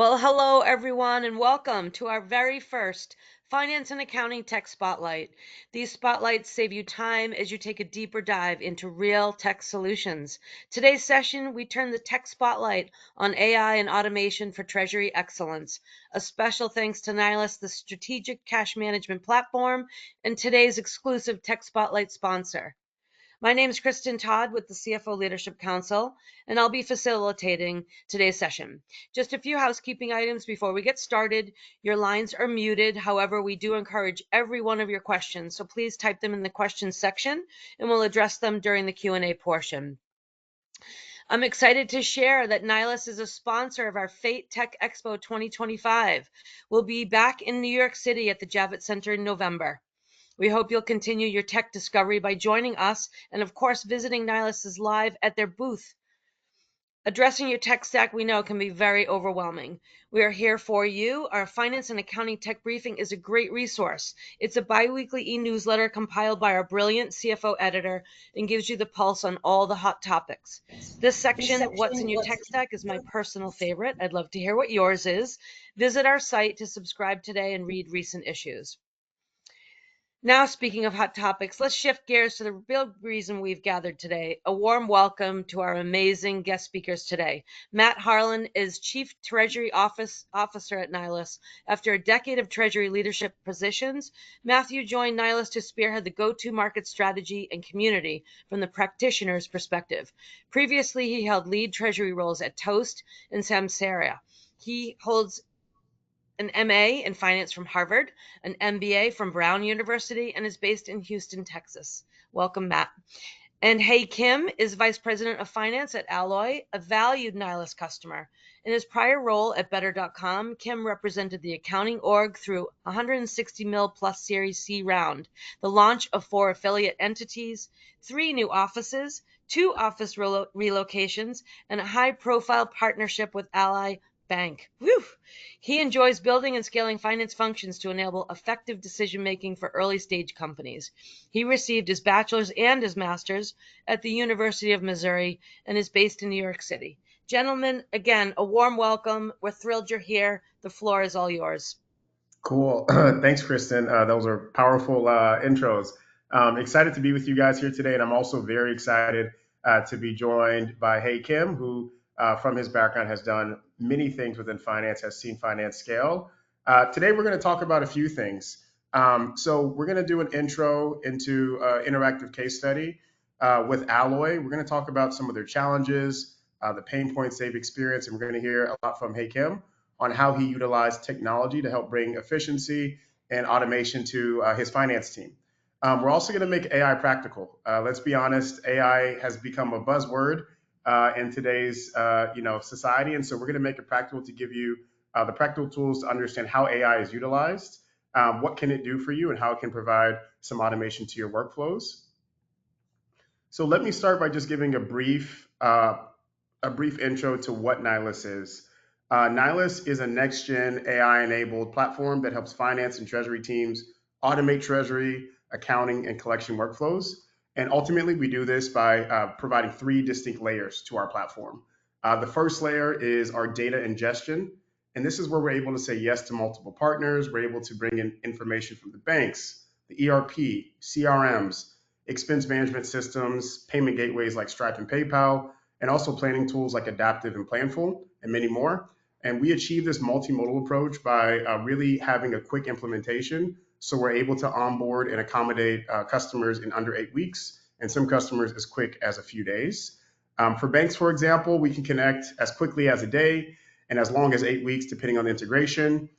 Well, hello everyone, and welcome to our very first Finance and Accounting Tech Spotlight. These spotlights save you time as you take a deeper dive into real tech solutions. Today's session, we turn the tech spotlight on AI and automation for Treasury excellence. A special thanks to Nilus, the strategic cash management platform, and today's exclusive Tech Spotlight sponsor. My name is Kristen Todd with the CFO Leadership Council, and I'll be facilitating today's session. Just a few housekeeping items before we get started. Your lines are muted. However, we do encourage every one of your questions, so please type them in the questions section, and we'll address them during the Q&A portion. I'm excited to share that Nilus is a sponsor of our Fate Tech Expo 2025. We'll be back in New York City at the Javits Center in November. We hope you'll continue your tech discovery by joining us and, of course, visiting Nilus live at their booth. Addressing your tech stack, we know, can be very overwhelming. We are here for you. Our Finance and Accounting Tech Briefing is a great resource. It's a bi-weekly e-newsletter compiled by our brilliant CFO editor and gives you the pulse on all the hot topics. This section, What's in Your Tech Stack, is my personal favorite. I'd love to hear what yours is. Visit our site to subscribe today and read recent issues. Now, speaking of hot topics, let's shift gears to the real reason we've gathered today. A warm welcome to our amazing guest speakers today. Matt Harlan is Chief Treasury Officer at Nilus. After a decade of Treasury leadership positions, Matthew joined Nilus to spearhead the go-to-market strategy and community from the practitioner's perspective. Previously, he held lead Treasury roles at Toast and Samsara. He holds an MA in finance from Harvard, an MBA from Brown University, and is based in Houston, Texas. Welcome, Matt. And Hey Kim is Vice President of Finance at Alloy, a valued Nilus customer. In his prior role at Better.com, Kim represented the accounting org through 160 mil plus Series C round, the launch of 4 affiliate entities, 3 new offices, 2 office relocations, and a high-profile partnership with Ally Bank. Whew. He enjoys building and scaling finance functions to enable effective decision-making for early-stage companies. He received his bachelor's and his master's at the University of Missouri and is based in New York City. Gentlemen, again, a warm welcome. We're thrilled you're here. The floor is all yours. Cool. Thanks, Kristen. Those are powerful intros. Excited to be with you guys here today, and I'm also very excited to be joined by Hey Kim, who, from his background, has done many things within finance, has seen finance scale. Today, we're going to talk about a few things. So we're going to do an intro into interactive case study with Alloy. We're going to talk about some of their challenges, the pain points they've experienced, and we're going to hear a lot from Hey Kim on how he utilized technology to help bring efficiency and automation to his finance team. We're also going to make AI practical. Let's be honest, AI has become a buzzword in today's society, and so we're going to make it practical to give you the practical tools to understand how AI is utilized, what can it do for you, and how it can provide some automation to your workflows. So let me start by just giving a brief intro to what Nilus is. Nilus is a next-gen AI-enabled platform that helps finance and treasury teams automate treasury, accounting, and collection workflows. And ultimately, we do this by providing 3 distinct layers to our platform. The first layer is our data ingestion. And this is where we're able to say yes to multiple partners. We're able to bring in information from the banks, the ERP, CRMs, expense management systems, payment gateways like Stripe and PayPal, and also planning tools like Adaptive and Planful, and many more. And we achieve this multimodal approach by really having a quick implementation. So we're able to onboard and accommodate customers in under 8 weeks, and some customers as quick as a few days. For banks, for example, we can connect as quickly as a day and as long as 8 weeks, depending on the integration.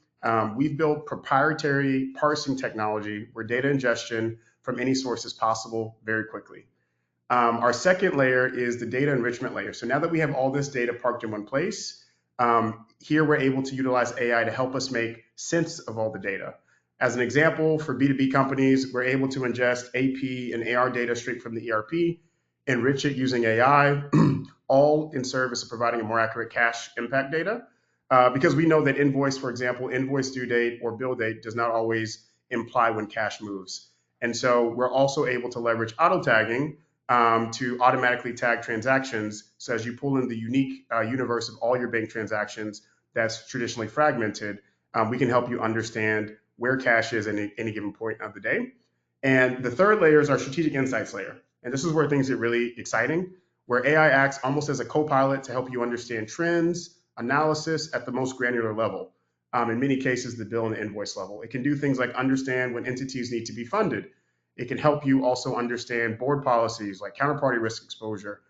We've built proprietary parsing technology where data ingestion from any source is possible very quickly. Our second layer is the data enrichment layer. So now that we have all this data parked in one place, here we're able to utilize AI to help us make sense of all the data. As an example, for B2B companies, we're able to ingest AP and AR data straight from the ERP, enrich it using AI, all in service of providing a more accurate cash impact data. Because we know that invoice, for example, invoice due date or bill date does not always imply when cash moves. And so we're also able to leverage auto tagging to automatically tag transactions. So as you pull in the unique universe of all your bank transactions, that's traditionally fragmented, we can help you understand where cash is at any given point of the day. And the third layer is our strategic insights layer. And this is where things get really exciting, where AI acts almost as a co pilot to help you understand trends, analysis at the most granular level. In many cases, the bill and the invoice level. It can do things like understand when entities need to be funded. It can help you also understand board policies like counterparty risk exposure,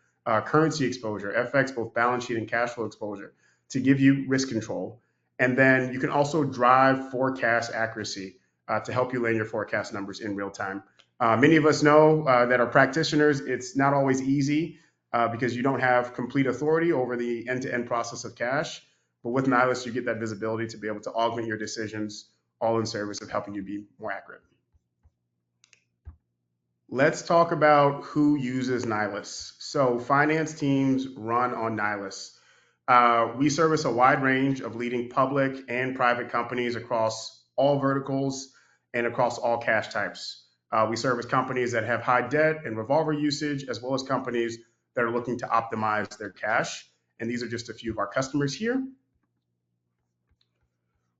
currency exposure, FX, both balance sheet and cash flow exposure, to give you risk control. And then you can also drive forecast accuracy to help you land your forecast numbers in real time. Many of us know that are practitioners, it's not always easy because you don't have complete authority over the end to end process of cash. But with Nilus, you get that visibility to be able to augment your decisions, all in service of helping you be more accurate. Let's talk about who uses Nilus. So, finance teams run on Nilus. We service a wide range of leading public and private companies across all verticals and across all cash types. We service companies that have high debt and revolver usage, as well as companies that are looking to optimize their cash. And these are just a few of our customers here.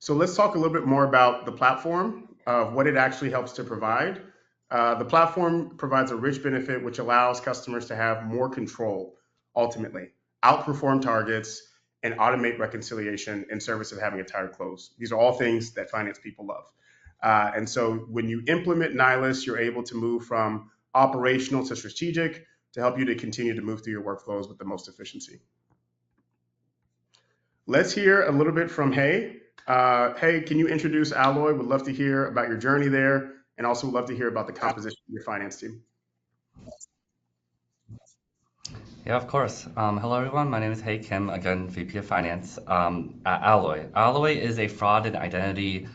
So let's talk a little bit more about the platform, of what it actually helps to provide. The platform provides a rich benefit which allows customers to have more control, ultimately, outperform targets, and automate reconciliation in service of having a tired close. These are all things that finance people love. And so when you implement Nilus, you're able to move from operational to strategic to help you to continue to move through your workflows with the most efficiency. Let's hear a little bit from Hey. Hey, can you introduce Alloy? Would love to hear about your journey there, and also would love to hear about the composition of your finance team. Yeah, of course. Hello, everyone. My name is Hey Kim, again, VP of Finance at Alloy. Alloy is a fraud and identity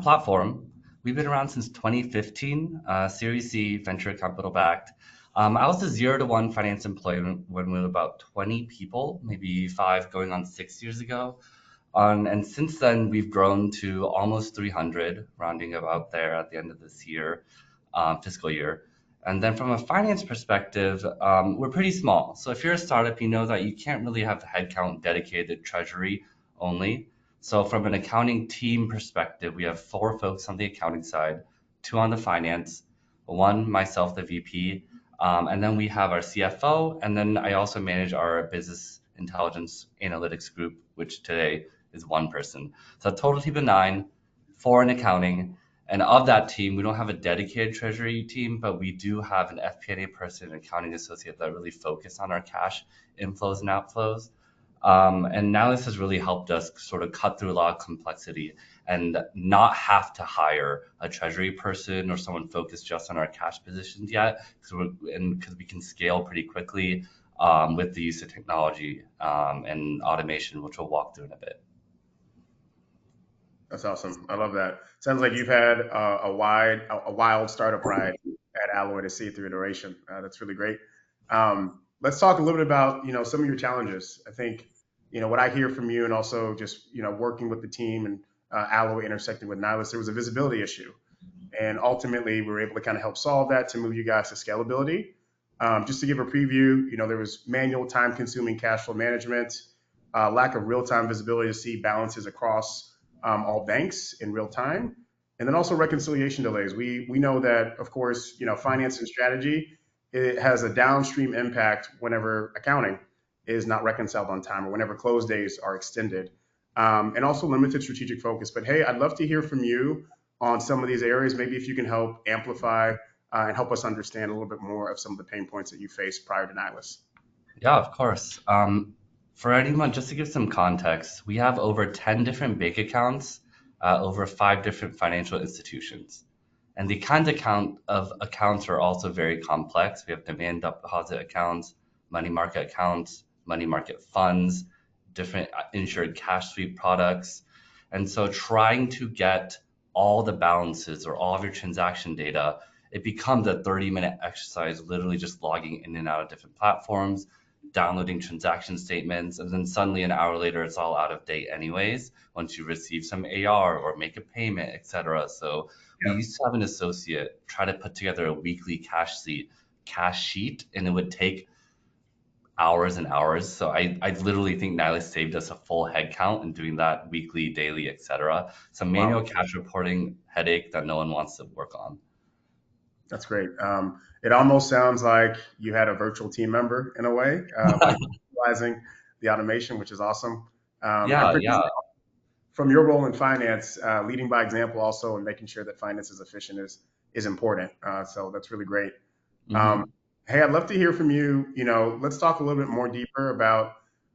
platform. We've been around since 2015, Series C, venture capital backed. I was a 0 to 1 finance employee when we were about 20 people, maybe 5 going on 6 years ago. And since then, we've grown to almost 300, rounding about there at the end of this year, fiscal year. And then from a finance perspective, we're pretty small. So if you're a startup, you know that you can't really have headcount dedicated to treasury only. So from an accounting team perspective, we have 4 folks on the accounting side, 2 on the finance, 1 myself, the VP, and then we have our CFO, and then I also manage our business intelligence analytics group, which today is 1 person. So a total team of 9, 4 in accounting. And of that team, we don't have a dedicated treasury team, but we do have an FP&A person, an accounting associate that really focus on our cash inflows and outflows. And now this has really helped us sort of cut through a lot of complexity and not have to hire a treasury person or someone focused just on our cash positions yet, because we can scale pretty quickly with the use of technology and automation, which we'll walk through in a bit. That's awesome. I love that. Sounds like you've had a wild startup ride at Alloy to see it through iteration. That's really great. Let's talk a little bit about some of your challenges. I think what I hear from you, and also just working with the team and Alloy intersecting with Nilus, there was a visibility issue, and ultimately we were able to kind of help solve that to move you guys to scalability. Just to give a preview, there was manual, time-consuming cash flow management, lack of real-time visibility to see balances across all banks in real time, and then also reconciliation delays. We know that, of course, finance and strategy, it has a downstream impact whenever accounting is not reconciled on time or whenever close days are extended, and also limited strategic focus. But hey, I'd love to hear from you on some of these areas. Maybe if you can help amplify and help us understand a little bit more of some of the pain points that you faced prior to Nilus. Yeah, of course. For anyone, just to give some context, we have over 10 different bank accounts, over 5 different financial institutions. And the kinds of accounts are also very complex. We have demand deposit accounts, money market accounts, money market funds, different insured cash sweep products. And so trying to get all the balances or all of your transaction data, it becomes a 30-minute exercise, literally just logging in and out of different platforms, downloading transaction statements, and then suddenly an hour later, it's all out of date anyways, once you receive some AR or make a payment, etc. So we Yeah. used to have an associate try to put together a weekly cash sheet, and it would take hours and hours. So I literally think Nilus saved us a full head count in doing that weekly, daily, etc. Some Wow. manual cash reporting headache that no one wants to work on. That's great. It almost sounds like you had a virtual team member in a way by utilizing the automation, which is awesome. I'm Yeah, pretty yeah. from your role in finance, leading by example also and making sure that finance is efficient is important. So that's really great. Um, Hmm. hey, I'd love to hear from you. Let's talk a little bit more deeper about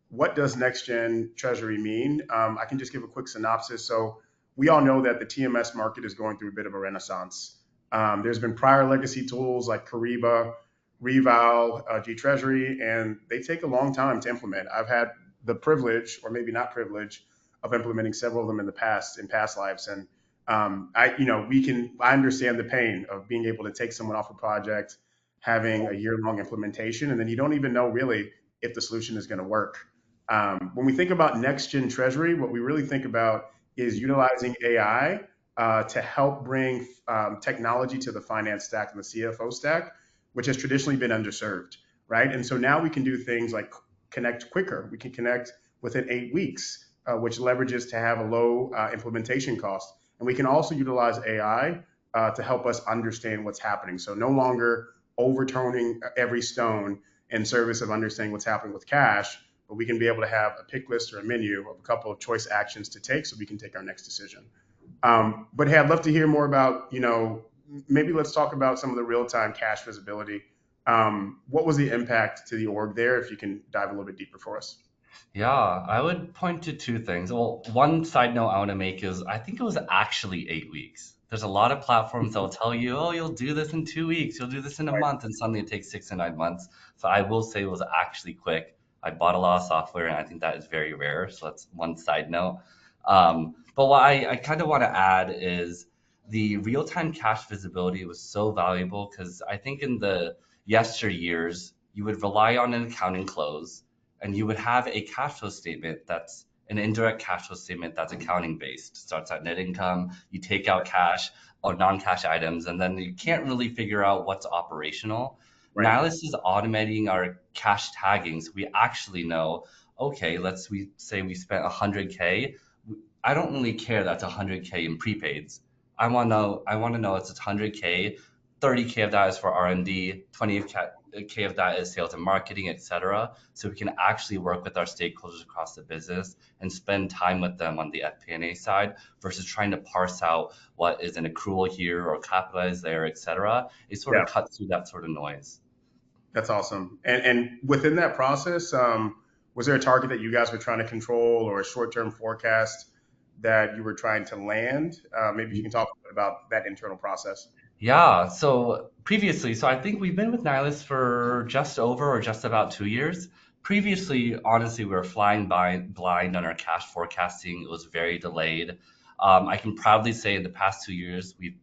what does next gen treasury mean. I can just give a quick synopsis. So we all know that the TMS market is going through a bit of a renaissance. There's been prior legacy tools like Kariba, Reval, G Treasury, and they take a long time to implement. I've had the privilege, or maybe not privilege, of implementing several of them in past lives, and I understand the pain of being able to take someone off a project, having a year long implementation, and then you don't even know really if the solution is going to work. When we think about next gen treasury, what we really think about is utilizing AI to help bring technology to the finance stack and the CFO stack, which has traditionally been underserved, right? And so now we can do things like connect quicker. We can connect within 8 weeks, which leverages to have a low implementation cost. And we can also utilize AI to help us understand what's happening. So no longer overturning every stone in service of understanding what's happening with cash, but we can be able to have a pick list or a menu of a couple of choice actions to take so we can take our next decision. But hey, I'd love to hear more about, maybe let's talk about some of the real time cash visibility. What was the impact to the org there, if you can dive a little bit deeper for us? Yeah, I would point to two things. Well, one side note I want to make is I think it was actually 8 weeks. There's a lot of platforms that will tell you, oh, you'll do this in 2 weeks, you'll do this in a Right. month, and suddenly it takes 6 to 9 months. So I will say it was actually quick. I bought a lot of software, and I think that is very rare. So that's one side note. But what I kind of want to add is the real-time cash visibility was so valuable because I think in the yesteryears, you would rely on an accounting close and you would have a cash flow statement that's an indirect cash flow statement that's accounting based. Starts at net income, you take out cash or non-cash items, and then you can't really figure out what's operational. Right. Nihilus is automating our cash tagging, so we actually know, okay, we say we spent 100K. I don't really care that's 100K in prepaids. I want to know it's 100K, 30K of that is for R&D, 20K of that is sales and marketing, etc. So we can actually work with our stakeholders across the business and spend time with them on the FP&A side versus trying to parse out what is an accrual here or capitalized there, etc. It sort Yeah. of cuts through that sort of noise. That's awesome. And within that process, was there a target that you guys were trying to control or a short term forecast that you were trying to land? Maybe if you can talk a bit about that internal process. Yeah, so previously, so I think we've been with Nihilus for just over or just about 2 years. Previously, honestly, we were flying by blind on our cash forecasting. It was very delayed. I can proudly say in the past 2 years, we've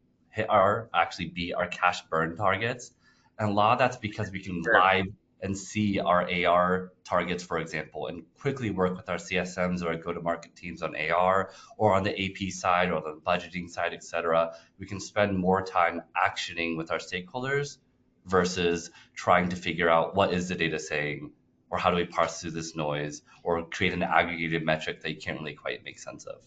actually beat our cash burn targets. And a lot of that's because we can Sure. live and see our AR targets, for example, and quickly work with our CSMs or our go-to-market teams on AR or on the AP side or the budgeting side, etc. We can spend more time actioning with our stakeholders versus trying to figure out what is the data saying or how do we parse through this noise or create an aggregated metric that you can't really quite make sense of.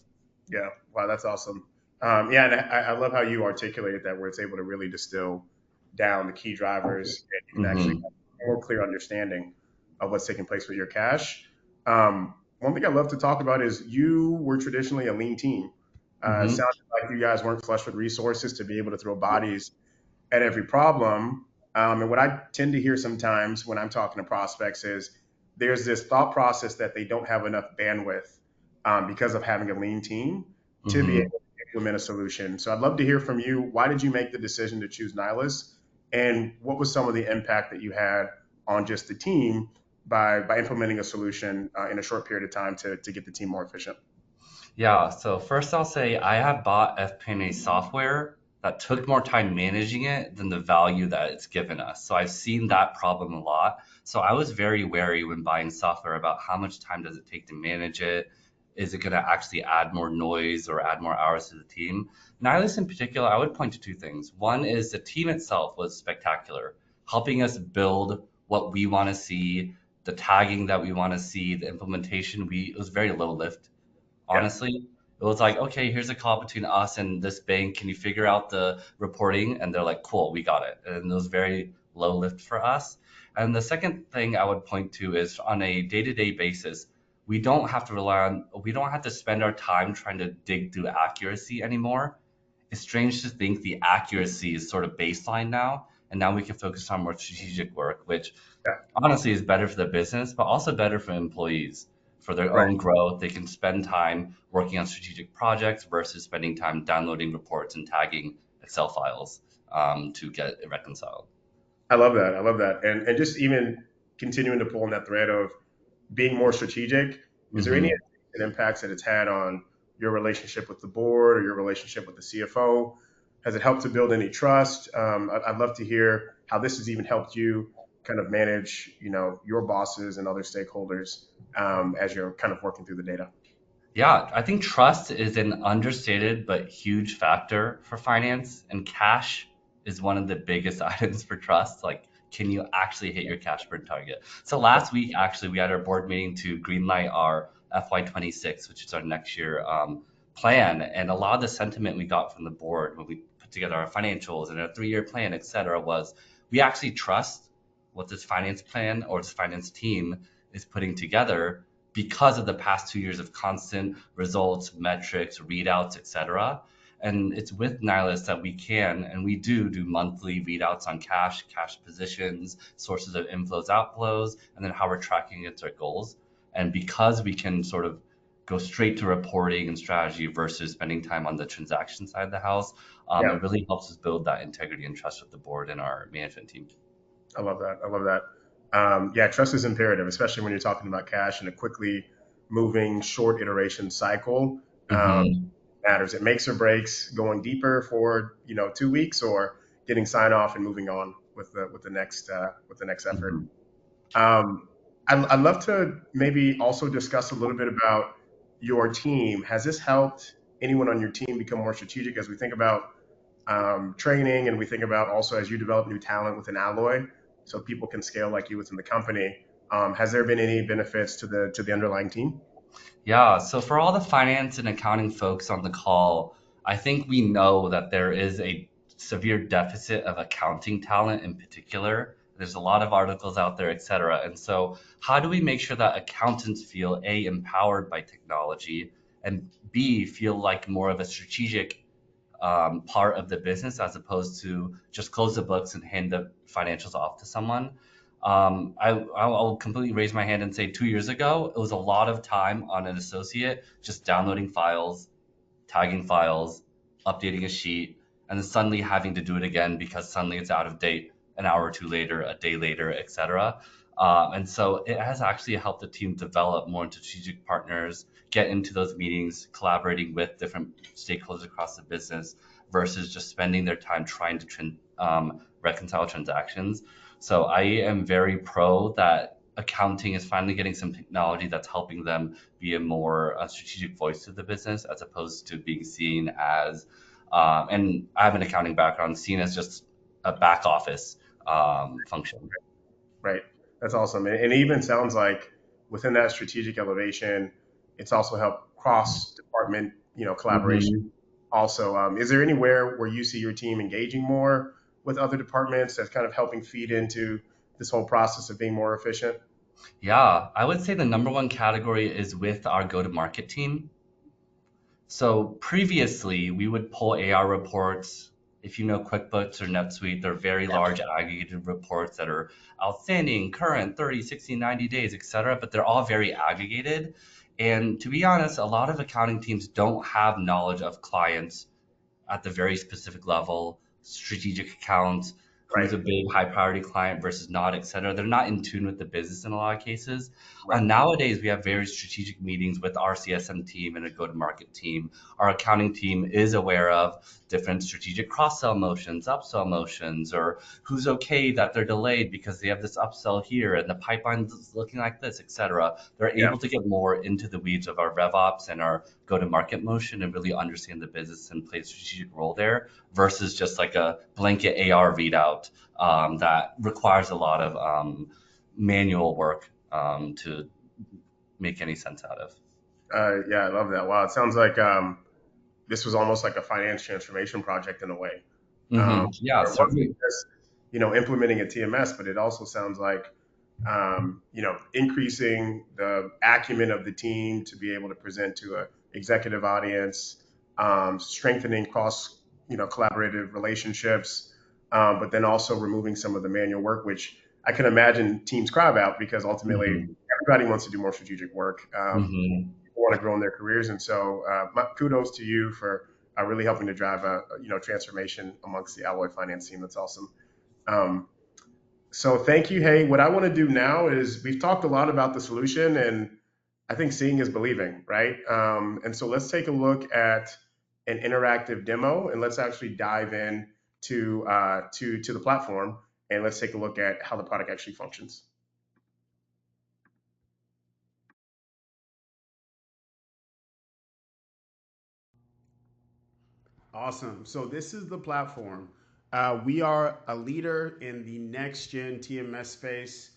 Yeah. Wow, that's awesome. Yeah, and I love how you articulated that, where it's able to really distill down the key drivers, and you can actually Hmm. have a more clear understanding of what's taking place with your cash. One thing I love to talk about is you were traditionally a lean team. It Hmm. sounded like you guys weren't flush with resources to be able to throw bodies at every problem. And what I tend to hear sometimes when I'm talking to prospects is there's this thought process that they don't have enough bandwidth because of having a lean team to be able Hmm. to implement a solution. So I'd love to hear from you. Why did you make the decision to choose Nihilus? And what was some of the impact that you had on just the team by implementing a solution in a short period of time to get the team more efficient? Yeah, so first I'll say I have bought FP&A software that took more time managing it than the value that it's given us. So I've seen that problem a lot. So I was very wary when buying software about how much time does it take to manage it? Is it going to actually add more noise or add more hours to the team? Nihilus in particular, I would point to two things. One is the team itself was spectacular, helping us build what we want to see the tagging that we want to see, the implementation, it was very low lift, Yeah. honestly. It was like, okay, here's a call between us and this bank. Can you figure out the reporting? And they're like, cool, we got it. And it was very low lift for us. And the second thing I would point to is on a day-to-day basis, we don't have to spend our time trying to dig through accuracy anymore. It's strange to think the accuracy is sort of baseline now, and now we can focus on more strategic work, which Yeah. honestly is better for the business, but also better for employees for their Right. own growth. They can spend time working on strategic projects versus spending time downloading reports and tagging Excel files to get it reconciled. I love that. I love that. And just even continuing to pull on that thread of being more strategic, is there any Hmm. impacts that it's had on your relationship with the board or your relationship with the CFO? Has it helped to build any trust? I'd love to hear how this has even helped you kind of manage, your bosses and other stakeholders as you're kind of working through the data. Yeah, I think trust is an understated but huge factor for finance, and cash is one of the biggest items for trust. Like, can you actually hit your cash burn target? So last week, actually, we had our board meeting to greenlight our FY26, which is our next year plan, and a lot of the sentiment we got from the board when we put together our financials and our 3-year plan, et cetera, was we actually trust what this finance plan or this finance team is putting together because of the past 2 years of constant results, metrics, readouts, etc. And it's with Nilus that we can and we do monthly readouts on cash positions, sources of inflows, outflows, and then how we're tracking against our goals. And because we can sort of go straight to reporting and strategy versus spending time on the transaction side of the house, Yeah, it really helps us build that integrity and trust with the board and our management team. I love that. I love that. Yeah, trust is imperative, especially when you're talking about cash in a quickly moving short iteration cycle. Um, Hmm. Matters. It makes or breaks going deeper for 2 weeks or getting sign off and moving on with the next effort. Hmm. I'd love to maybe also discuss a little bit about your team. Has this helped anyone on your team become more strategic as we think about training and we think about also as you develop new talent within Alloy, so people can scale like you within the company? Has there been any benefits to the underlying team? Yeah, so for all the finance and accounting folks on the call, I think we know that there is a severe deficit of accounting talent in particular. There's a lot of articles out there, et cetera. And so, how do we make sure that accountants feel A, empowered by technology, and B, feel like more of a strategic part of the business as opposed to just close the books and hand the financials off to someone. I'll completely raise my hand and say 2 years ago, it was a lot of time on an associate just downloading files, tagging files, updating a sheet, and then suddenly having to do it again because suddenly it's out of date an hour or two later, a day later, etc. And so it has actually helped the team develop more into strategic partners, get into those meetings, collaborating with different stakeholders across the business versus just spending their time trying to reconcile transactions. So I am very pro that accounting is finally getting some technology that's helping them be a more strategic voice to the business as opposed to being seen as, and I have an accounting background, seen as just a back office function. Right. That's awesome. And it even sounds like within that strategic elevation, it's also helped cross department, collaboration. Hmm. Also, is there anywhere where you see your team engaging more with other departments that's kind of helping feed into this whole process of being more efficient? Yeah, I would say the number one category is with our go-to-market team. So previously, we would pull AR reports. If you know QuickBooks or NetSuite, they're very large aggregated reports that are outstanding, current, 30, 60, 90 days, et cetera, but they're all very aggregated. And to be honest, a lot of accounting teams don't have knowledge of clients at the very specific level, strategic accounts, who's Right. a big high priority client versus not, et cetera. They're not in tune with the business in a lot of cases. Right. Nowadays, we have very strategic meetings with our CSM team and a go to market team. Our accounting team is aware of different strategic cross sell motions, upsell motions, or who's okay that they're delayed because they have this upsell here and the pipeline is looking like this, et cetera. They're Yeah. able to get more into the weeds of our RevOps and our go to market motion and really understand the business and play a strategic role there versus just like a blanket AR readout that requires a lot of manual work to make any sense out of. Yeah, I love that. Wow, it sounds like this was almost like a finance transformation project in a way. Yeah, Where it wasn't certainly. just implementing a TMS, but it also sounds like increasing the acumen of the team to be able to present to a executive audience, strengthening cross collaborative relationships, but then also removing some of the manual work, which I can imagine teams cry about because ultimately hmm everybody wants to do more strategic work. hmm People want to grow in their careers, and so kudos to you for really helping to drive a transformation amongst the Alloy finance team. That's awesome. Um, so thank you. Hey, what I want to do now is we've talked a lot about the solution, and I think seeing is believing, right? And so let's take a look at an interactive demo, and let's actually dive in to the platform, and let's take a look at how the product actually functions. Awesome. So this is the platform. We are a leader in the next gen TMS space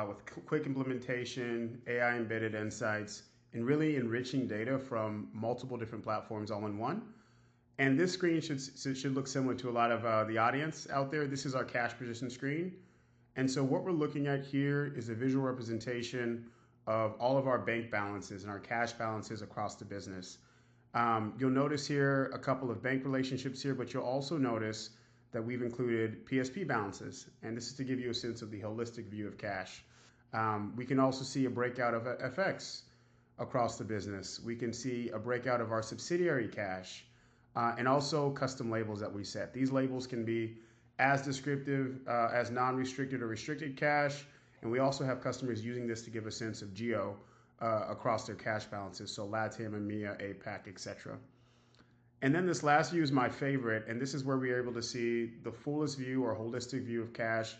with quick implementation, AI embedded insights, and really enriching data from multiple different platforms all in one. And this screen should look similar to a lot of the audience out there. This is our cash position screen. And so what we're looking at here is a visual representation of all of our bank balances and our cash balances across the business. You'll notice here a couple of bank relationships here, but you'll also notice that we've included PSP balances, and this is to give you a sense of the holistic view of cash. We can also see a breakout of FX across the business. We can see a breakout of our subsidiary cash, and also custom labels that we set. These labels can be as descriptive as non-restricted or restricted cash, and we also have customers using this to give a sense of geo across their cash balances, so LATAM, EMEA, APAC, etc. And then this last view is my favorite, and this is where we are able to see the fullest view or holistic view of cash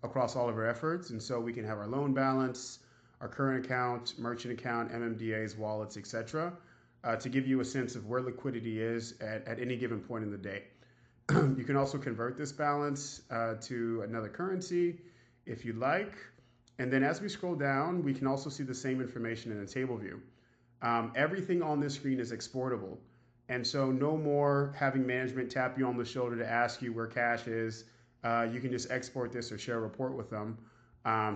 across all of our efforts. And so we can have our loan balance, our current account, merchant account, MMDAs, wallets, etc., to give you a sense of where liquidity is at any given point in the day. You can also convert this balance to another currency if you'd like. And then as we scroll down, we can also see the same information in a table view. Everything on this screen is exportable. And so no more having management tap you on the shoulder to ask you where cash is. You can just export this or share a report with them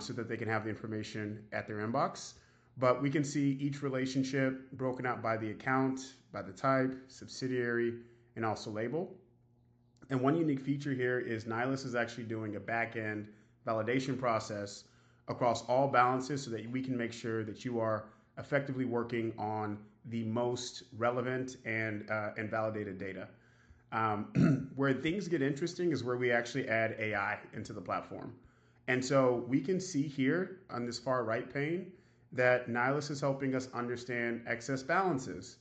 so that they can have the information at their inbox. But we can see each relationship broken out by the account, by the type, subsidiary, and also label. And one unique feature here is Nilus is actually doing a back-end validation process across all balances so that we can make sure that you are effectively working on the most relevant and validated data. Where things get interesting is where we actually add AI into the platform. And so we can see here on this far right pane that Nilus is helping us understand excess balances.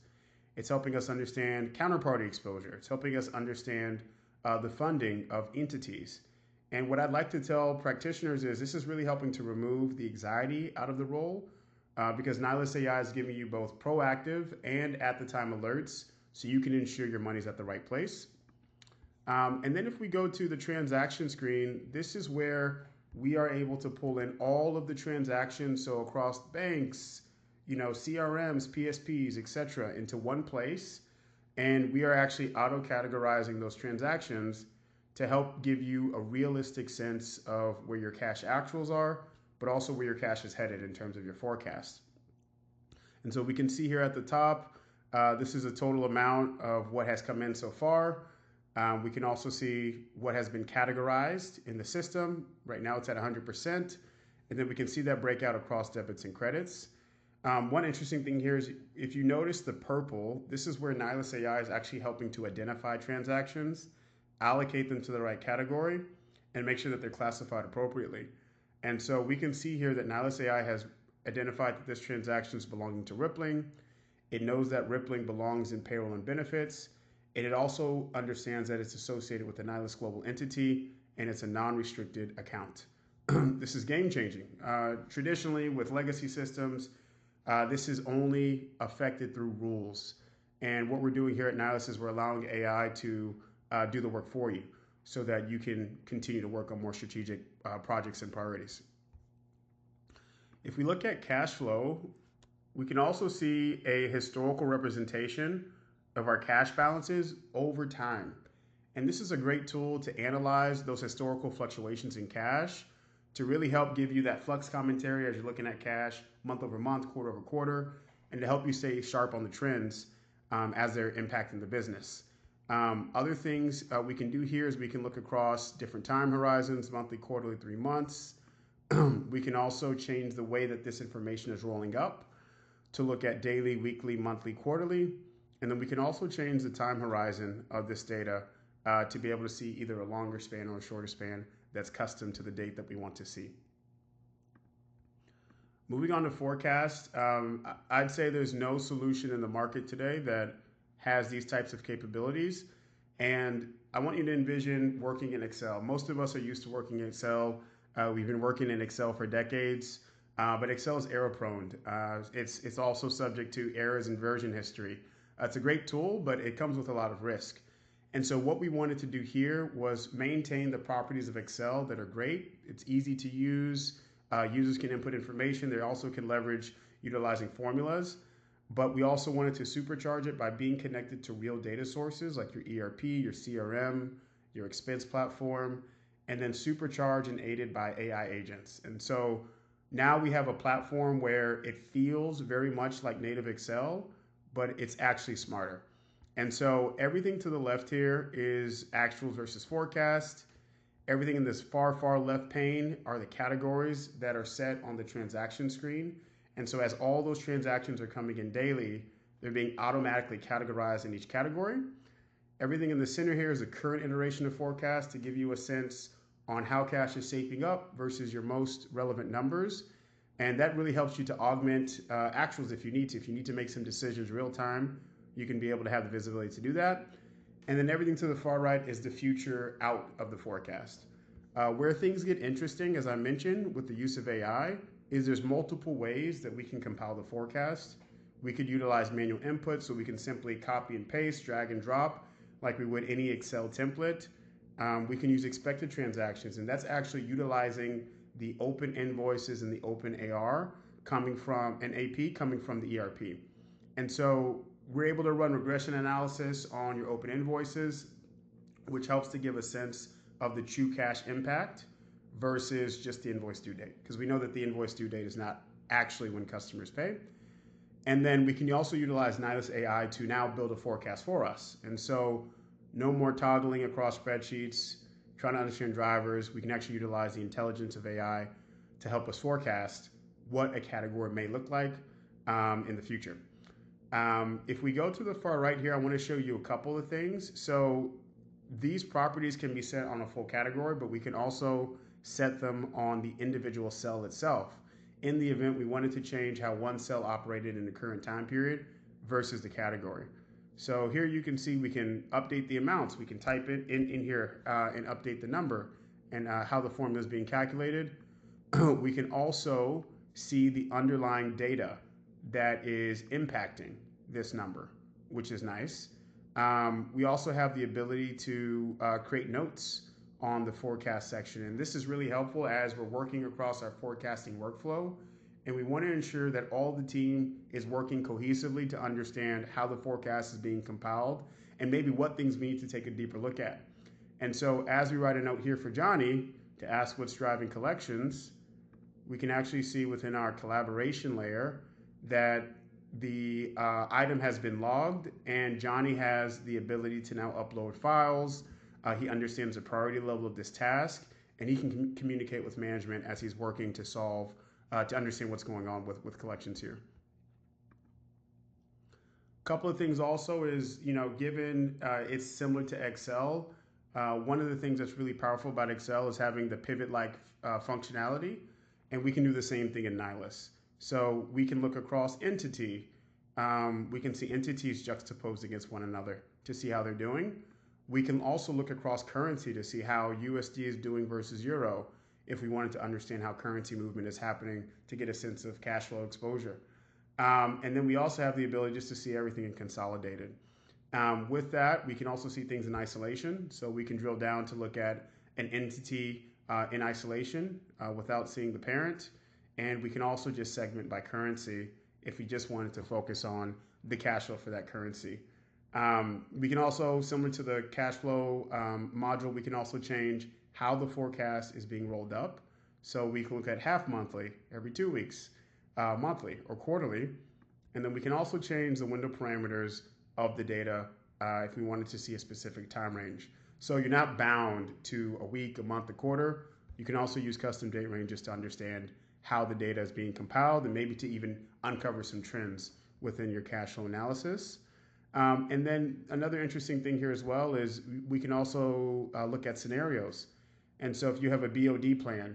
It's helping us understand counterparty exposure. It's helping us understand the funding of entities. And what I'd like to tell practitioners is this is really helping to remove the anxiety out of the role because Nilus AI is giving you both proactive and at the time alerts so you can ensure your money's at the right place. And then if we go to the transaction screen, this is where we are able to pull in all of the transactions. So across banks, CRMs, PSPs, etc., into one place. And we are actually auto categorizing those transactions to help give you a realistic sense of where your cash actuals are, but also where your cash is headed in terms of your forecast. And so we can see here at the top, this is a total amount of what has come in so far. We can also see what has been categorized in the system. Right now it's at 100%. And then we can see that breakout across debits and credits. One interesting thing here is if you notice the purple, this is where Nilus AI is actually helping to identify transactions, allocate them to the right category, and make sure that they're classified appropriately. And so we can see here that Nilus AI has identified that this transaction is belonging to Rippling. It knows that Rippling belongs in payroll and benefits. And it also understands that it's associated with the Nilus global entity and it's a non-restricted account. This is game changing. Traditionally, with legacy systems, this is only affected through rules. And what we're doing here at Nilus is we're allowing AI to do the work for you so that you can continue to work on more strategic projects and priorities. If we look at cash flow, we can also see a historical representation of our cash balances over time. And this is a great tool to analyze those historical fluctuations in cash to really help give you that flux commentary as you're looking at cash month over month, quarter over quarter, and to help you stay sharp on the trends as they're impacting the business. Other things we can do here is we can look across different time horizons, monthly, quarterly, 3 months. We can also change the way that this information is rolling up to look at daily, weekly, monthly, quarterly. And then we can also change the time horizon of this data to be able to see either a longer span or a shorter span that's custom to the date that we want to see. Moving on to forecast, I'd say there's no solution in the market today that has these types of capabilities. And I want you to envision working in Excel. Most of us are used to working in Excel. We've been working in Excel for decades, but Excel is error prone. It's also subject to errors in version history. It's a great tool, but it comes with a lot of risk. And so what we wanted to do here was maintain the properties of Excel that are great. It's easy to use. Users can input information. They also can leverage utilizing formulas. But we also wanted to supercharge it by being connected to real data sources like your ERP, your CRM, your expense platform, and then supercharged and aided by AI agents. And so now we have a platform where it feels very much like native Excel, but it's actually smarter. And so everything to the left here is actuals versus forecast. Everything in this far, far left pane are the categories that are set on the transaction screen. And so as all those transactions are coming in daily, they're being automatically categorized in each category. Everything in the center here is the current iteration of forecast to give you a sense on how cash is shaping up versus your most relevant numbers. And that really helps you to augment actuals if you need to. If you need to make some decisions real time, you can be able to have the visibility to do that. And then everything to the far right is the future out of the forecast. Where things get interesting, as I mentioned, with the use of AI, is there's multiple ways that we can compile the forecast. We could utilize manual input, so we can simply copy and paste, drag and drop, like we would any Excel template. We can use expected transactions, and that's actually utilizing the open invoices and the open AR coming from an AP coming from the ERP. And so we're able to run regression analysis on your open invoices, which helps to give a sense of the true cash impact versus just the invoice due date, because we know that the invoice due date is not actually when customers pay. And then we can also utilize Nilus AI to now build a forecast for us. And so no more toggling across spreadsheets, trying to understand drivers. We can actually utilize the intelligence of AI to help us forecast what a category may look like in the future. If we go to the far right here, I want to show you a couple of things. So these properties can be set on a full category, but we can also set them on the individual cell itself in the event we wanted to change how one cell operated in the current time period versus the category. So here you can see we can update the amounts. We can type it in here and update the number and how the formula is being calculated. We can also see the underlying data that is impacting this number, which is nice. We also have the ability to create notes on the forecast section. And this is really helpful as we're working across our forecasting workflow. And we want to ensure that all the team is working cohesively to understand how the forecast is being compiled and maybe what things we need to take a deeper look at. And so as we write a note here for Johnny to ask what's driving collections, we can actually see within our collaboration layer that the item has been logged and Johnny has the ability to now upload files. He understands the priority level of this task, and he can communicate with management as he's working to solve, to understand what's going on with collections here. A couple of things also is, given it's similar to Excel, one of the things that's really powerful about Excel is having the pivot-like functionality, and we can do the same thing in Nilus. So we can look across entity. We can see entities juxtaposed against one another to see how they're doing. We can also look across currency to see how USD is doing versus Euro if we wanted to understand how currency movement is happening to get a sense of cash flow exposure. And then we also have the ability just to see everything in consolidated. With that, we can also see things in isolation. So we can drill down to look at an entity in isolation without seeing the parent. And we can also just segment by currency if we just wanted to focus on the cash flow for that currency. We can also, similar to the cash flow module, we can also change how the forecast is being rolled up. So we can look at half monthly, every 2 weeks, monthly, or quarterly. And then we can also change the window parameters of the data if we wanted to see a specific time range. So you're not bound to a week, a month, a quarter. You can also use custom date ranges to understand how the data is being compiled and maybe to even uncover some trends within your cash flow analysis. And then another interesting thing here as well is we can also look at scenarios. And so if you have a BOD plan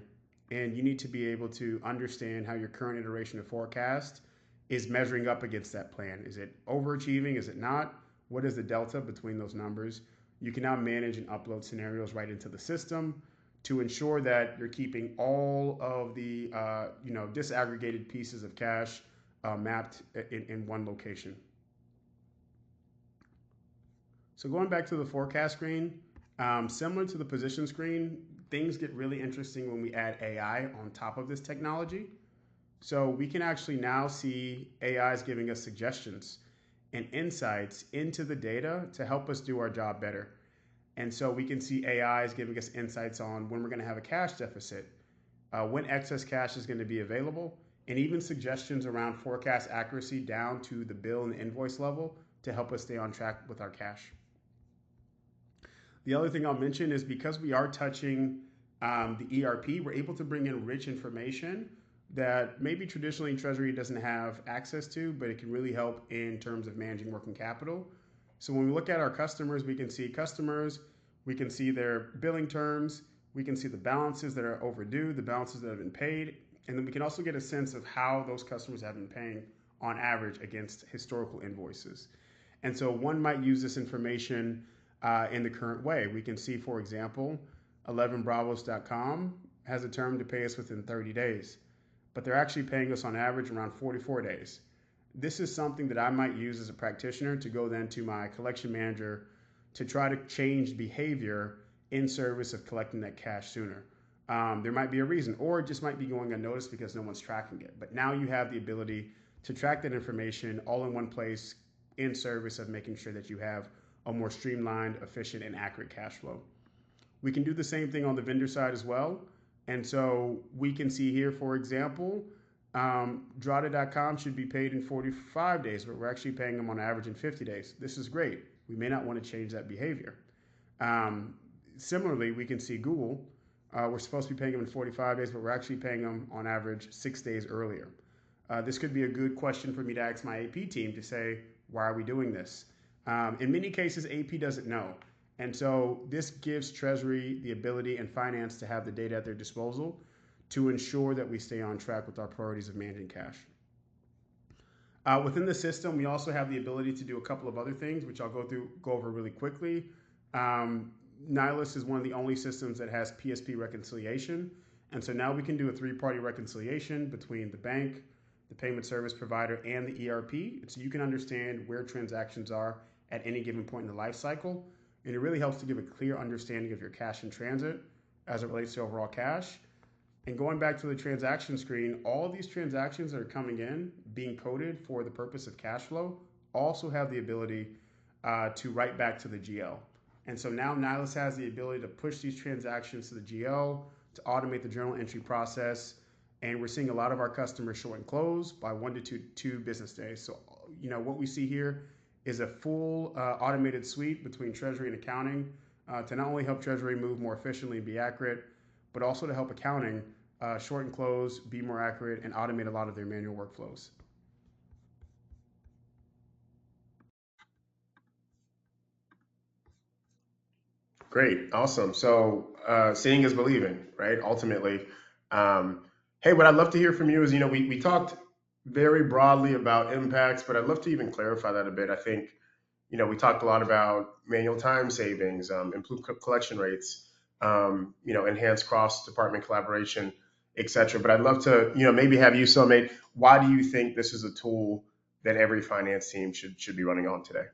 and you need to be able to understand how your current iteration of forecast is measuring up against that plan. Is it overachieving? Is it not? What is the delta between those numbers? You can now manage and upload scenarios right into the system to ensure that you're keeping all of the disaggregated pieces of cash mapped in one location. So going back to the forecast screen, similar to the position screen, things get really interesting when we add AI on top of this technology. So we can actually now see AIs giving us suggestions and insights into the data to help us do our job better. And so we can see AIs giving us insights on when we're going to have a cash deficit, when excess cash is going to be available, and even suggestions around forecast accuracy down to the bill and the invoice level to help us stay on track with our cash. The other thing I'll mention is because we are touching the ERP, we're able to bring in rich information that maybe traditionally Treasury doesn't have access to, but it can really help in terms of managing working capital. So when we look at our customers, we can see customers, we can see their billing terms, we can see the balances that are overdue, the balances that have been paid, and then we can also get a sense of how those customers have been paying on average against historical invoices. And so one might use this information in the current way. We can see, for example, 11bravos.com has a term to pay us within 30 days, but they're actually paying us on average around 44 days. This is something that I might use as a practitioner to go then to my collection manager to try to change behavior in service of collecting that cash sooner. There might be a reason, or it just might be going unnoticed because no one's tracking it. But now you have the ability to track that information all in one place in service of making sure that you have a more streamlined, efficient, and accurate cash flow. We can do the same thing on the vendor side as well. And so we can see here, for example, Drata.com should be paid in 45 days, but we're actually paying them on average in 50 days. This is great. We may not want to change that behavior. Similarly, we can see Google. We're supposed to be paying them in 45 days, but we're actually paying them on average 6 days earlier. This could be a good question for me to ask my AP team to say, why are we doing this? In many cases, AP doesn't know. And so this gives Treasury the ability and finance to have the data at their disposal to ensure that we stay on track with our priorities of managing cash. Within the system, we also have the ability to do a couple of other things, which I'll go over really quickly. Nilus is one of the only systems that has PSP reconciliation. And so now we can do a three-party reconciliation between the bank, the payment service provider, and the ERP. So you can understand where transactions are at any given point in the life cycle. And it really helps to give a clear understanding of your cash in transit as it relates to overall cash. And going back to the transaction screen, all of these transactions that are coming in, being coded for the purpose of cash flow, also have the ability to write back to the GL. And so now Nilus has the ability to push these transactions to the GL, to automate the journal entry process. And we're seeing a lot of our customers short and close by 1 to 2 business days. So, what we see here is a full automated suite between Treasury and accounting to not only help Treasury move more efficiently and be accurate, but also to help accounting short and close, be more accurate, and automate a lot of their manual workflows. Great, awesome. So seeing is believing, right? Ultimately, hey, what I'd love to hear from you is, we talked very broadly about impacts, but I'd love to even clarify that a bit. I think, we talked a lot about manual time savings, improved collection rates, enhanced cross-department collaboration, et cetera. But I'd love to, maybe have you summate, why do you think this is a tool that every finance team should be running on today?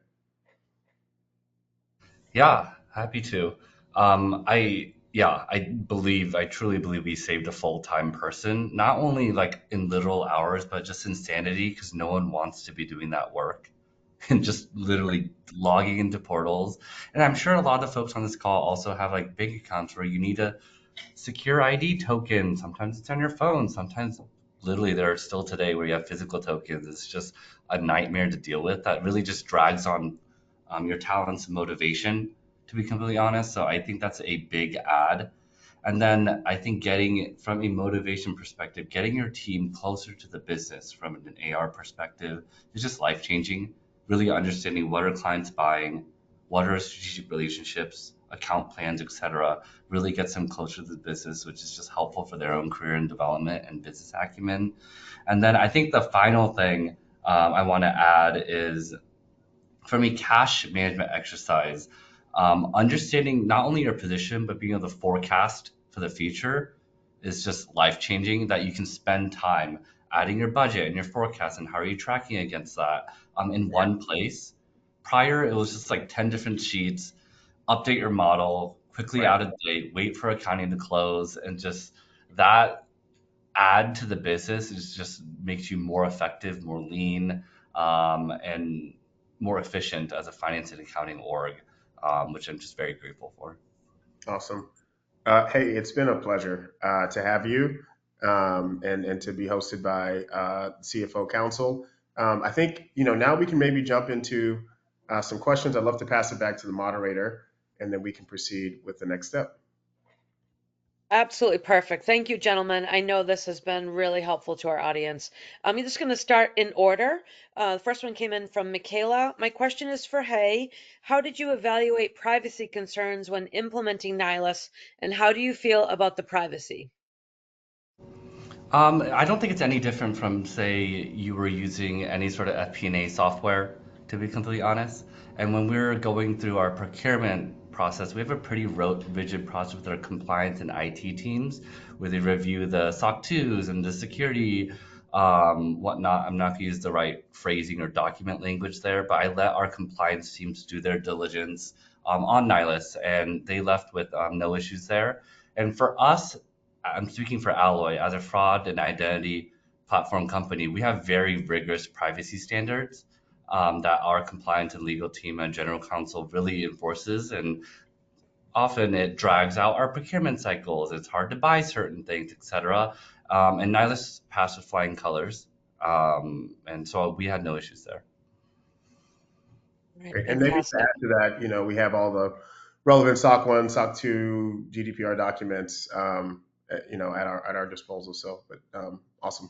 Yeah, happy to. I yeah, I truly believe we saved a full-time person, not only like in literal hours, but just insanity because no one wants to be doing that work and just literally logging into portals. And I'm sure a lot of folks on this call also have like big accounts where you need a secure ID token. Sometimes it's on your phone. Sometimes literally there are still today where you have physical tokens. It's just a nightmare to deal with that really just drags on your talents and motivation, to be completely honest. So I think that's a big add. And then I think getting from a motivation perspective, getting your team closer to the business from an AR perspective is just life changing. Really understanding what are clients buying, what are strategic relationships, account plans, etc. Really gets them closer to the business, which is just helpful for their own career and development and business acumen. And then I think the final thing I want to add is from a cash management exercise, understanding not only your position, but being able to forecast for the future is just life changing. That you can spend time adding your budget and your forecast and how are you tracking against that in one place. Prior, it was just like 10 different sheets, update your model, quickly Right. out of date, wait for accounting to close, and just that add to the business is just makes you more effective, more lean, and more efficient as a finance and accounting org, which I'm just very grateful for. Awesome. Hey, it's been a pleasure to have you and to be hosted by CFO Council. I think now we can maybe jump into some questions. I'd love to pass it back to the moderator, and then we can proceed with the next step. Absolutely perfect. Thank you, gentlemen. I know this has been really helpful to our audience. I'm just going to start in order. The first one came in from Michaela. My question is for Hay. How did you evaluate privacy concerns when implementing Nilus, and how do you feel about the privacy? I don't think it's any different from, say, you were using any sort of FP&A software, to be completely honest. And when we're going through our procurement process, we have a pretty rigid process with our compliance and IT teams, where they review the SOC 2s and the security, whatnot. I'm not going to use the right phrasing or document language there, but I let our compliance teams do their diligence on Nihilus, and they left with no issues there. And for us, I'm speaking for Alloy as a fraud and identity platform company. We have very rigorous privacy standards that our compliance and legal team and general counsel really enforces, and often it drags out our procurement cycles. It's hard to buy certain things, etc. And Nihilus passed with flying colors, and so we had no issues there. All right, Great. And maybe to fantastic. add to that, we have all the relevant SOC 1, SOC 2, GDPR documents, at our disposal. So, but awesome.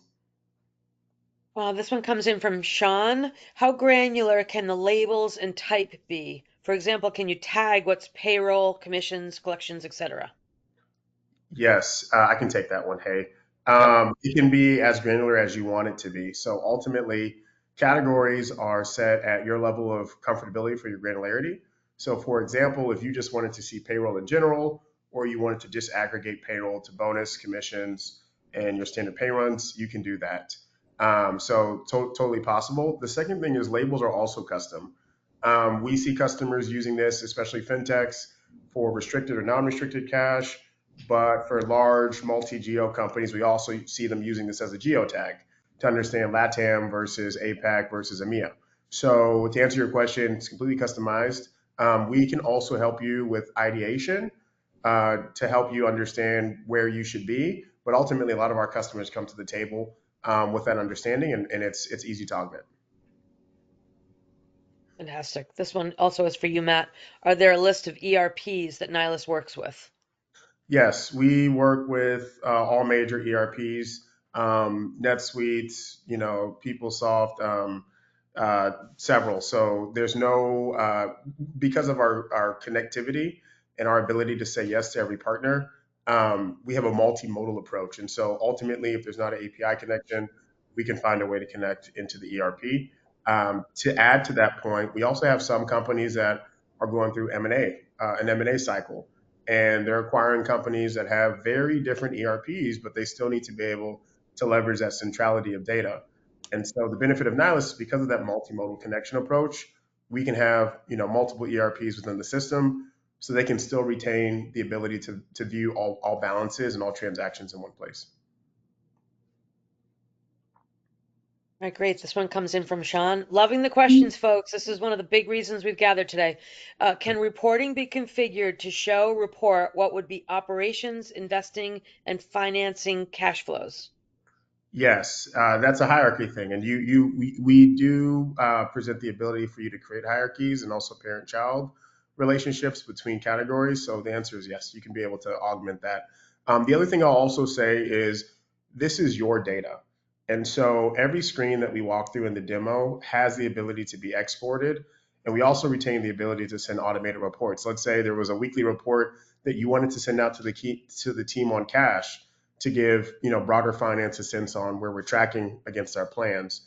This one comes in from Sean. How granular can the labels and type be? For example, can you tag what's payroll, commissions, collections, etc.? Yes, I can take that one. Hey, Yep. it can be as granular as you want it to be. So ultimately, categories are set at your level of comfortability for your granularity. So, for example, if you just wanted to see payroll in general, or you wanted to disaggregate payroll to bonus, commissions, and your standard pay runs, you can do that. Totally possible. The second thing is labels are also custom. We see customers using this, especially fintechs, for restricted or non-restricted cash, but for large multi-geo companies, we also see them using this as a geotag to understand LATAM versus APAC versus EMEA. So to answer your question, it's completely customized. We can also help you with ideation to help you understand where you should be. But ultimately, a lot of our customers come to the table with that understanding, and it's easy to augment. Fantastic. This one also is for you, Matt. Are there a list of ERPs that Nihilus works with? Yes, we work with all major ERPs, NetSuite, PeopleSoft, several. So there's no, because of our connectivity and our ability to say yes to every partner, we have a multimodal approach. And so ultimately, if there's not an API connection, we can find a way to connect into the ERP. To add to that point, we also have some companies that are going through an M&A cycle, and they're acquiring companies that have very different ERPs, but they still need to be able to leverage that centrality of data. And so the benefit of Nihilus is because of that multimodal connection approach, we can have multiple ERPs within the system so they can still retain the ability to view all balances and all transactions in one place. All right, great. This one comes in from Sean. Loving the questions, folks. This is one of the big reasons we've gathered today. Can reporting be configured to show report what would be operations, investing, and financing cash flows? Yes, that's a hierarchy thing, and we do present the ability for you to create hierarchies and also parent-child relationships between categories. So the answer is yes, you can be able to augment that. The other thing I'll also say is this is your data, and so every screen that we walk through in the demo has the ability to be exported, and we also retain the ability to send automated reports. Let's say there was a weekly report that you wanted to send out to the team on cash to give broader finance a sense on where we're tracking against our plans.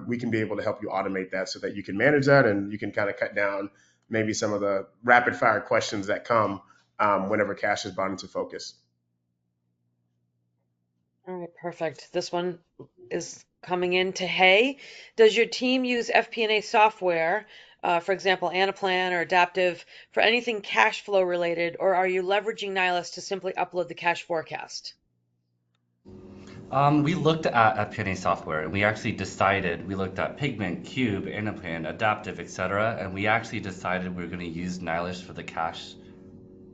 We can be able to help you automate that so that you can manage that and you can kind of cut down maybe some of the rapid fire questions that come whenever cash is brought into focus. All right, perfect. This one is coming in to Hey. Does your team use FP&A software, for example, Anaplan or Adaptive, for anything cash flow related, or are you leveraging Nilus to simply upload the cash forecast? We looked at FP&A software and we actually decided, we looked at Pigment, Cube, Anaplan, Adaptive, etc. And we actually decided we were going to use Nihilist for the cash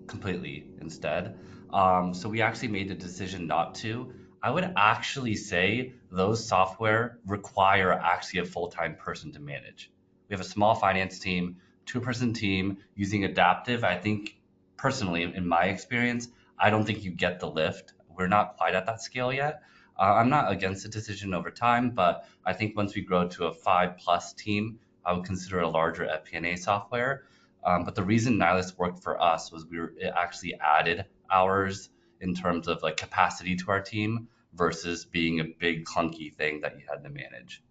completely instead. So we actually made the decision not to. I would actually say those software require actually a full-time person to manage. We have a small finance team, two-person team using Adaptive. I think personally, in my experience, I don't think you get the lift. We're not quite at that scale yet. I'm not against the decision over time, but I think once we grow to a 5+ team, I would consider a larger FP&A software. But the reason Nihilist worked for us was it actually added hours in terms of like capacity to our team versus being a big clunky thing that you had to manage.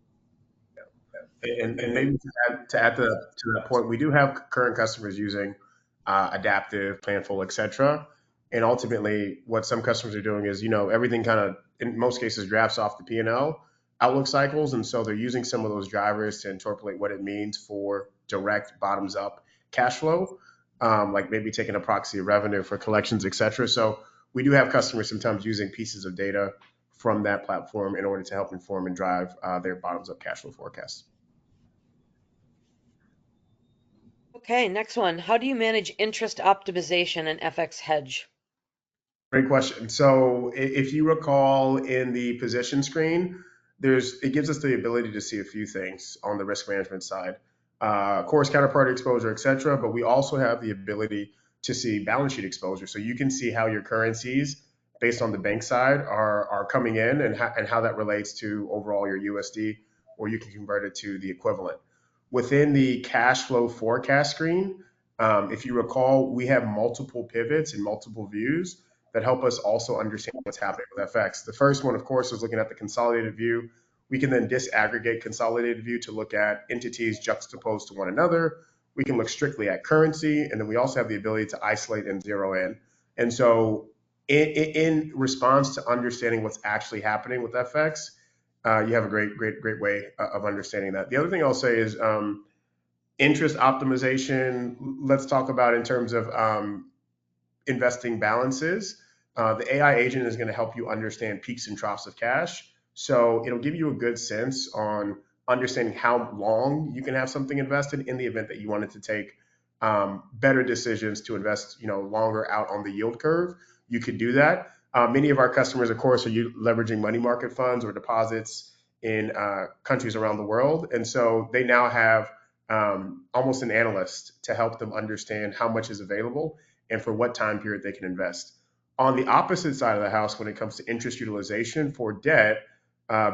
And maybe to add to that point, we do have current customers using Adaptive, Planful, etc. And ultimately, what some customers are doing is, everything kind of, in most cases, drafts off the P&L outlook cycles, and so they're using some of those drivers to interpolate what it means for direct bottoms up cash flow, like maybe taking a proxy of revenue for collections, etc. So we do have customers sometimes using pieces of data from that platform in order to help inform and drive their bottoms up cash flow forecasts. Okay, next one. How do you manage interest optimization and FX hedge? Great question. So if you recall in the position screen, it gives us the ability to see a few things on the risk management side, of course, counterparty exposure, et cetera. But we also have the ability to see balance sheet exposure. So you can see how your currencies, based on the bank side, are coming in and how that relates to overall your USD, or you can convert it to the equivalent. Within the cash flow forecast screen, if you recall, we have multiple pivots and multiple views that help us also understand what's happening with FX. The first one, of course, is looking at the consolidated view. We can then disaggregate consolidated view to look at entities juxtaposed to one another. We can look strictly at currency, and then we also have the ability to isolate and zero in. And so, in response to understanding what's actually happening with FX, you have a great way of understanding that. The other thing I'll say is interest optimization. Let's talk about in terms of investing balances. The AI agent is going to help you understand peaks and troughs of cash. So it'll give you a good sense on understanding how long you can have something invested in the event that you wanted to take better decisions to invest, longer out on the yield curve. You could do that. Many of our customers, of course, are leveraging money market funds or deposits in countries around the world, and so they now have almost an analyst to help them understand how much is available and for what time period they can invest. On the opposite side of the house, when it comes to interest utilization for debt,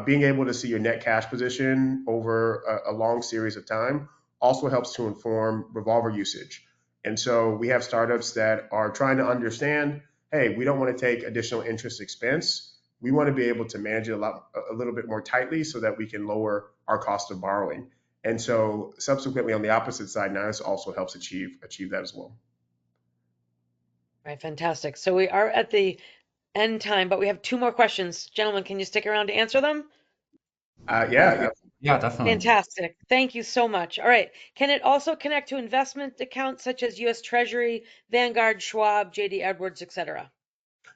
being able to see your net cash position over a long series of time also helps to inform revolver usage. And so we have startups that are trying to understand, hey, we don't want to take additional interest expense. We want to be able to manage it a little bit more tightly so that we can lower our cost of borrowing. And so subsequently on the opposite side, now this also helps achieve that as well. All right, fantastic. So we are at the end time, but we have two more questions. Gentlemen, can you stick around to answer them? Yeah, Yeah, definitely. Fantastic. Thank you so much. All right. Can it also connect to investment accounts such as US Treasury, Vanguard, Schwab, JD Edwards, etc.?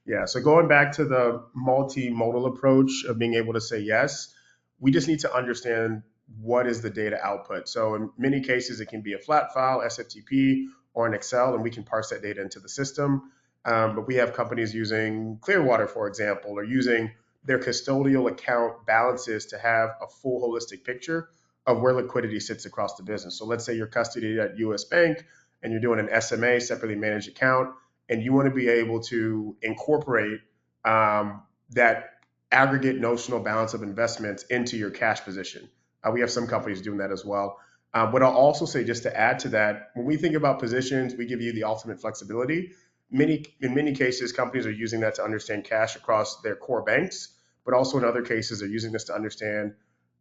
Yeah, so going back to the multimodal approach of being able to say yes, we just need to understand what is the data output. So in many cases, it can be a flat file, SFTP, or an Excel, and we can parse that data into the system. But we have companies using Clearwater, for example, or using their custodial account balances to have a full holistic picture of where liquidity sits across the business. So let's say you're custodied at US Bank and you're doing an SMA, separately managed account, and you want to be able to incorporate that aggregate notional balance of investments into your cash position. We have some companies doing that as well. But I'll also say, just to add to that, when we think about positions, we give you the ultimate flexibility. In many cases, companies are using that to understand cash across their core banks, but also in other cases, they're using this to understand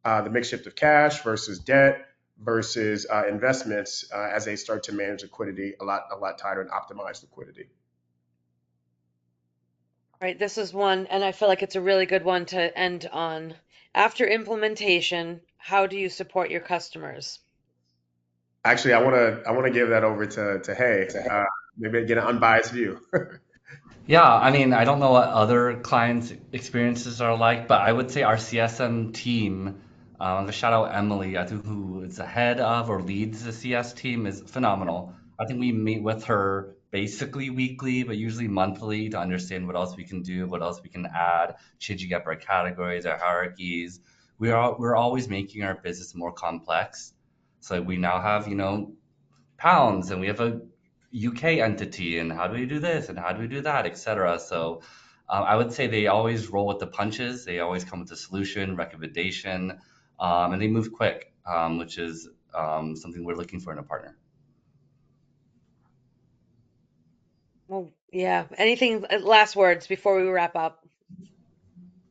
the mix shift of cash versus debt versus investments as they start to manage liquidity a lot tighter and optimize liquidity. All right, this is one, and I feel like it's a really good one to end on. After implementation, how do you support your customers? Actually, I want to give that over to Hay. Maybe get an unbiased view. Yeah, I mean, I don't know what other clients' experiences are like, but I would say our CSM team, the shout out Emily, I think who is the head of or leads the CS team, is phenomenal. I think we meet with her basically weekly, but usually monthly to understand what else we can do, what else we can add, changing up our categories, our hierarchies. We're always making our business more complex. So we now have, pounds and we have a UK entity and how do we do this and how do we do that, etc. So I would say they always roll with the punches. They always come with a solution, recommendation, and they move quick, which is something we're looking for in a partner. Well, yeah. Anything, last words before we wrap up?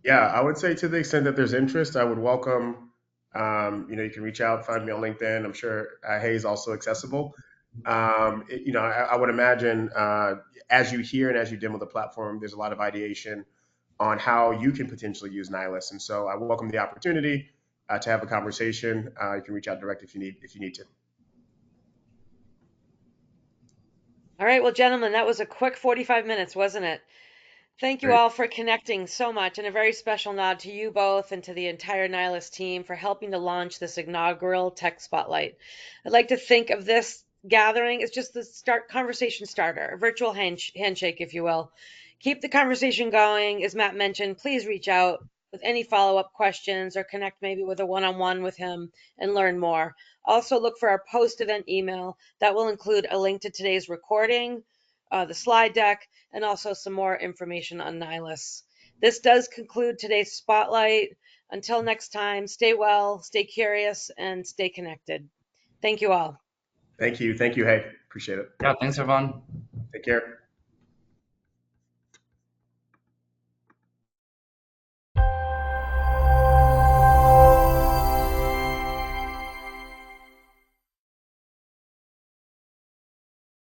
Yeah, I would say to the extent that there's interest, I would welcome. You can reach out, find me on LinkedIn. I'm sure Hay is also accessible. I would imagine as you hear and as you demo the platform, there's a lot of ideation on how you can potentially use Nilus, and so I welcome the opportunity to have a conversation. You can reach out direct if you need to. All right, well, gentlemen, that was a quick 45 minutes, wasn't it? Thank you Great. all for connecting so much, and a very special nod to you both and to the entire Nihilist team for helping to launch this inaugural Tech Spotlight. I'd like to think of this gathering as just the conversation starter, a virtual handshake, if you will. Keep the conversation going. As Matt mentioned, please reach out with any follow-up questions or connect maybe with a one-on-one with him and learn more. Also, look for our post-event email that will include a link to today's recording, the slide deck, and also some more information on Nilus. This does conclude today's spotlight. Until next time, stay well, stay curious, and stay connected. Thank you all. Thank you, Hay. Appreciate it. Yeah, thanks everyone. Take care.